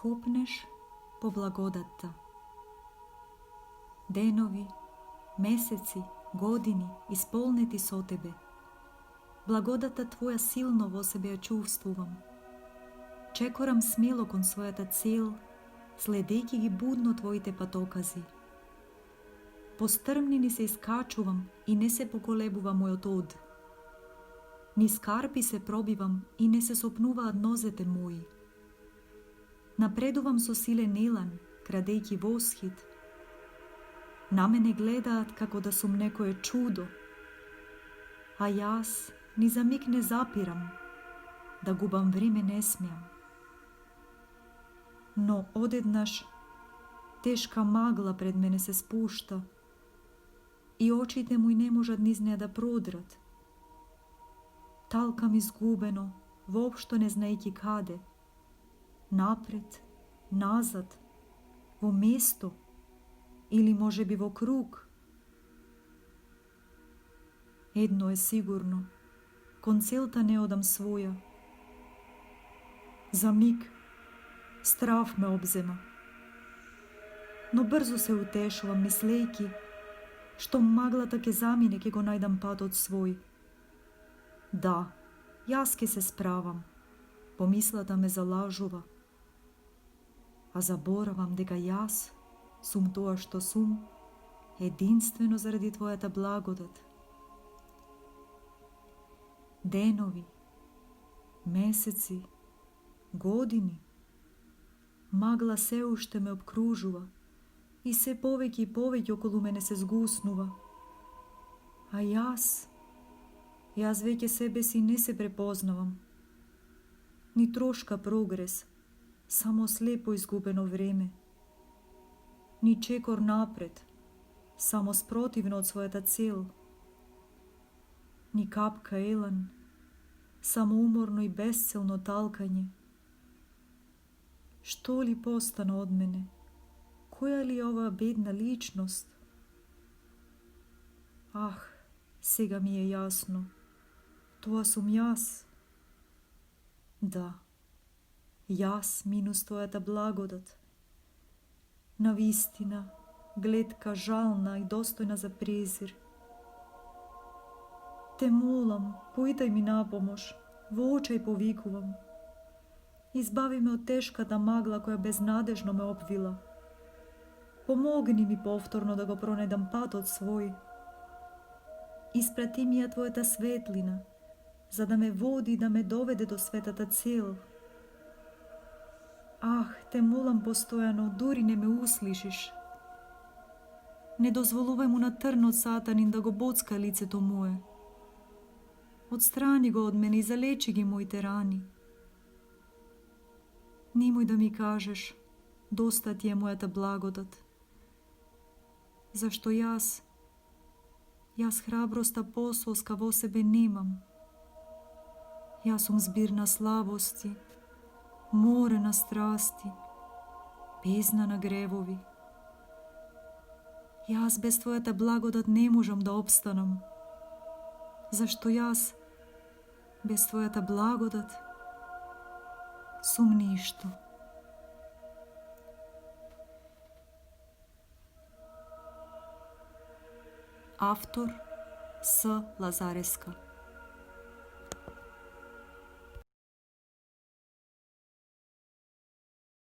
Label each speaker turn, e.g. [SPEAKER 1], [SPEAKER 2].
[SPEAKER 1] Kopneš po blagodata. Denovi, meseci, godini isполнети со тебе. Благодата Твоја силно во себе ја чувствувам. Чекорам смело кон својата цел, следејќи ги будно Твоите патокази. По стрмнини се искачувам и не се поколебува мојот од. Низ карпи се пробивам и не се сопнуваат нозете мои. Напредувам со силен елан, крадејќи восхит. На мене гледаат како да сум некое чудо, а јас ни за миг не запирам, да губам време не смеам. Но одеднаш тешка магла пред мене се спушта и очите мои не можат низ неа да продрат. Талкам изгубено, воопшто не знаејќи каде, напред, назад, во место или може би во круг. Едно е сигурно, кон целта не одам своја. За миг страв ме обзема, но брзо се утешувам мислејќи што маглата ќе замине, ќе го најдам патот свој. Да, јас ќе се справам, помислата ме залажува, а заборавам дека јас сум тоа што сум единствено заради Твојата благодат. Денови, месеци, години, магла се уште ме обкружува и се повеќе и повеќе околу мене се згуснува. А јас веќе себе си не се препознавам. Ни трошка прогрес, само слепо изгубено време. Ни чекор напред, само спротивно од својата цел. Ни капка елан, само уморно и безцелно талкање. Што ли постана од мене? Која ли е оваа бедна личност? Ах, сега ми е јасно. Тоа сум јас. Да, јас минус Твојата благодат. Навистина, гледка жална и достојна за презир. Те молам, поитај ми на помош, во очај повикувам. Избави ме од тешката магла која безнадежно ме обвила. Помогни ми повторно да го пронедам патот свој. Испрати ми ја Твојата светлина, за да ме води и да ме доведе до светата цел. Ах, те молам постојано, дури не ме услишиш. Не дозволувај му на трнот сатанин да го боцка лицето мое. Отстрани го од мене и залечи ги моите рани. Немој да ми кажеш, доста ти е мојата благодат. Зашто јас храброст апостолска во себе немам. Јас сум збир на слабости, море на страсти, бездна на гревови. Јас без Твојата благодат не можам да опстанам. Зашто јас без Твојата благодат сум ништо. Автор С. Лазареска.